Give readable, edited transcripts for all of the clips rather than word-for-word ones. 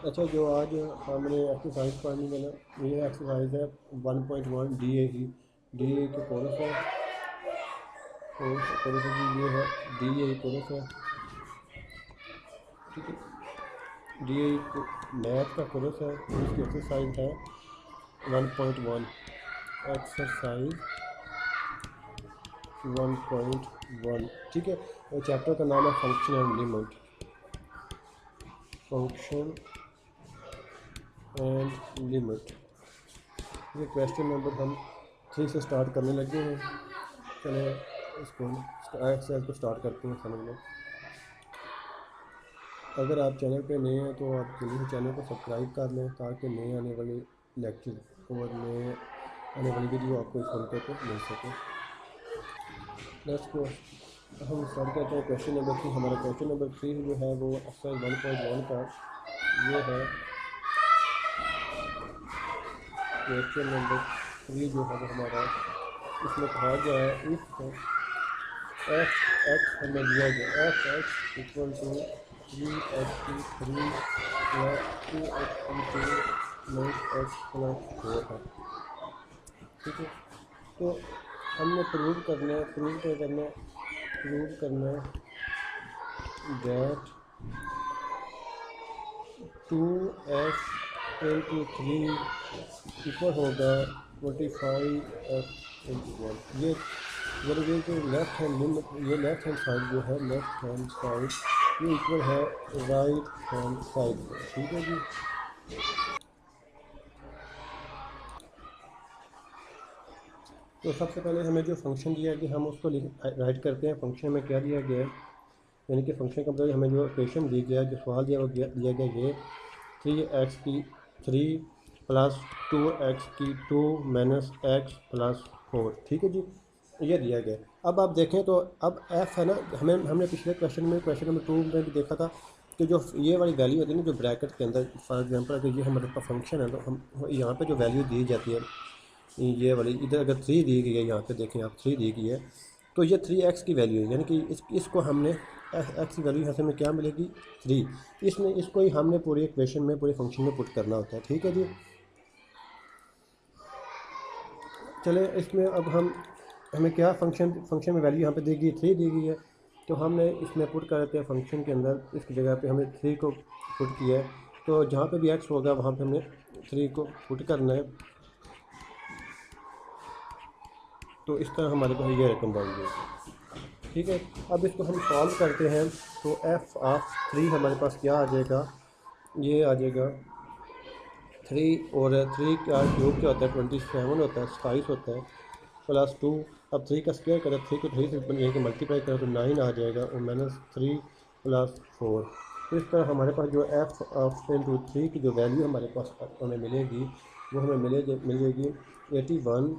अच्छा, जो आज हमने एक्सरसाइज पढ़नी है ना, ये एक्सरसाइज है 1.1 DA की। DA के कोरस है, कोरस की ये है DA कोरस है, ठीक है। DA मैथ का कोरस है, इसकी एक्सरसाइज है 1.1। एक्सरसाइज 1.1, ठीक है। और चैप्टर का नाम है function and limit. Function and limit. ये क्वेश्चन नंबर हम 3 से स्टार्ट करने लगे हैं। चले इसको एक्सरसाइज को स्टार्ट करते हैं समझना। अगर आप चैनल पे नए हैं तो आप जल्दी से चैनल को सब्सक्राइब कर लें, ताकि नए आने वाले लेक्चर और नए आने वाली वीडियो आपको सुनने को मिल सके। नेक्स्ट को हम स्टार्ट करते हैं क्वेश्चन नंबर 3। हमारा क्वेश्चन नंबर 3 जो है वो एक्सरसाइज 1.1 का ये है। क्वेश्चन नंबर 3 जो है वो हमारा, इसमें कहा गया है इफ एफ एक्स हमें दिया गया, F x equal to 3x की 3 प्लस 2x की 2 प्लस x प्लस 4 है, ठीक है। तो हमने प्रूव करना है, प्रूव करना है दैट 2x इंटू 3 इक्वल होगा 25x इंटू 1। ये जो लेफ्ट हैंड लिमिट, ये लेफ्ट हैंड साइड जो है, लेफ्ट हैंड साइड ये इक्वल है राइट हैंड साइड, ठीक है जी। तो सबसे पहले हमें जो फंक्शन दिया गया हम उसको राइट करते हैं। फंक्शन में क्या दिया गया है, यानी कि फंक्शन का मतलब हमें जो इक्वेशन दी गया, जो सवाल दिया वो दिया गया ये 3x की 3 प्लस 2x की 2 माइनस x प्लस 4, ठीक है जी, ये दिया गया। अब आप देखें तो अब f है ना, हमने पिछले क्वेश्चन नंबर 2 में भी देखा था कि जो ये वाली वैल्यू होती है ना, जो ब्रैकेट के अंदर, फॉर एग्जांपल अगर ये हमारे पास फंक्शन है तो हम यहाँ पे जो वैल्यू दी जाती है, ये वाली इधर अगर 3 दी गई है, यहाँ पे देखें आप 3 दी गई है, तो ये 3x की वैल्यू है, यानी कि इसको हमने x की वैल्यू यहाँ से हमें क्या मिलेगी 3। इसमें इसको ही हमने पूरे इक्वेशन में, पूरे फंक्शन में पुट करना होता है, ठीक है जी। चले इसमें अब हमें क्या फंक्शन में वैल्यू यहाँ पे देगी 3 दी गई है, तो हमने इसमें पुट कर देते हैं फंक्शन के अंदर। इसकी जगह पे हमने 3 को पुट किया है, तो जहाँ पे भी x होगा वहाँ पे हमने 3 को पुट करना है। तो इस तरह हमारे पास ये रकम बन गई, ठीक है। अब इसको हम सॉल्व करते हैं, तो f ऑफ 3 हमारे पास क्या आ जाएगा, ये आ जाएगा 3 और 3 का क्यूब क्या होता है 27 होता है, 27 होता है, प्लस 2। अब 3 का स्क्वायर करें, 3 को 3 से मल्टीप्लाई करें तो 9 आ जाएगा, और माइनस 3 प्लस 4। तो इस तरह हमारे पास जो f ऑफ इंटू 3 की जो वैल्यू हमारे पास हमें मिलेगी, वो हमें मिलेगी 81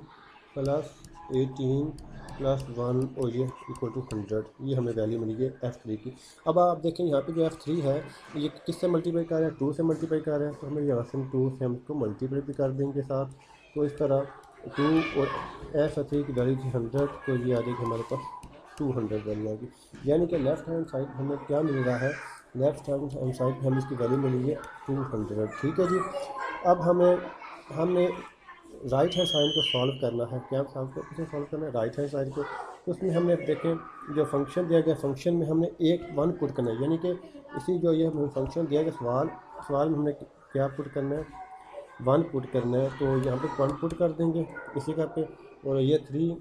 प्लस 18 प्लस 1, और ये इक्वल टू 100। ये हमें वैल्यू मिली है f3 की। अब आप देखें यहाँ पे जो f3 है ये किससे मल्टीप्लाई कर रहा है, 2 से मल्टीप्लाई कर रहा है, तो हमें यहाँ से 2 से हम इसको मल्टीप्लाई भी कर देंगे साथ। तो इस तरह 2 और f3 की वैल्यू थी 100, तो ये आ जाएगी हमारे पास 200 वैल्यू आएगी। यानी कि लेफ्ट हैंड साइड हमें क्या मिल रहा है, लेफ्ट हैंड साइड हमें इसकी वैल्यू मिली है 200, ठीक है जी। अब हमने राइट हैंड साइड को सॉल्व करना है। क्या सॉल्व करना है राइट हैंड साइड को, तो उसमें हमने देखें जो फंक्शन दिया गया, फंक्शन में हमने 1 पुट करना है, यानी कि इसी जो ये फंक्शन दिया गया सवाल में हमने क्या पुट करना है 1 पुट करना है। तो यहाँ पे 1 पुट कर देंगे इसी का पे, और ये 3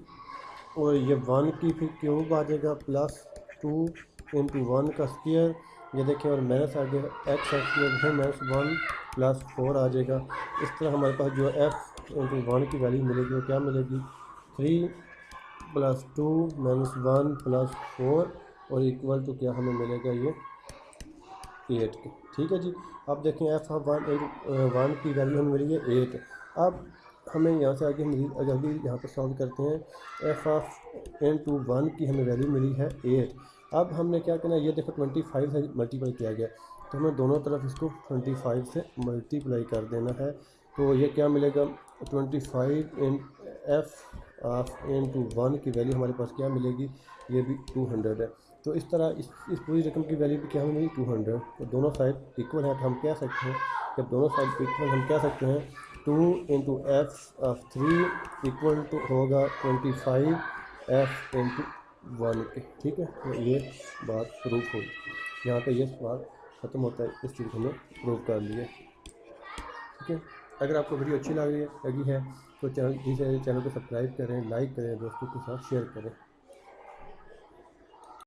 और ये 1 की फिर क्यूब आ जाएगा, प्लस 2 इंटू 1 का स्क्वायर, ये देखें, और माइनस आ गया एक्स है माइनस 1 प्लस 4 आ जाएगा। इस तरह हमारे पास जो f इंटू 1 की वैल्यू मिलेगी वो क्या मिलेगी 3 प्लस 2 माइनस 1 प्लस 4, और इक्वल टू क्या हमें मिलेगा ये 8 के, ठीक है जी। अब देखें f ऑफ 1 की वैल्यू हमें मिली है 8। अब हमें यहाँ से आगे यहाँ पर सॉल्व करते हैं। f ऑफ इंटू 1 की हमें वैल्यू मिली है 8। अब हमने क्या करना है, ये देखो 25 से मल्टीप्लाई किया गया, तो हमें दोनों तरफ इसको 25 से मल्टीप्लाई कर देना है। तो ये क्या मिलेगा 25 इन f ऑफ इंटू 1 की वैल्यू हमारे पास क्या मिलेगी, ये भी 200 है। तो इस तरह इस पूरी रकम की वैल्यू क्या होगी 200। तो दोनों साइड इक्वल है, तो हम कह सकते हैं जब दोनों साइड इक्वल हम कह सकते हैं 2 into F of 3 equal to होगा 25 एफ इंटू 1 के। ठीक है, तो ये बात प्रूफ होगी। यहाँ पे ये सवाल ख़त्म होता है, इस चीज़ को हमने प्रूव कर लिया। ठीक है, अगर आपको वीडियो अच्छी लगी है तो चैनल को सब्सक्राइब करें, लाइक करें, दोस्तों के साथ शेयर करें।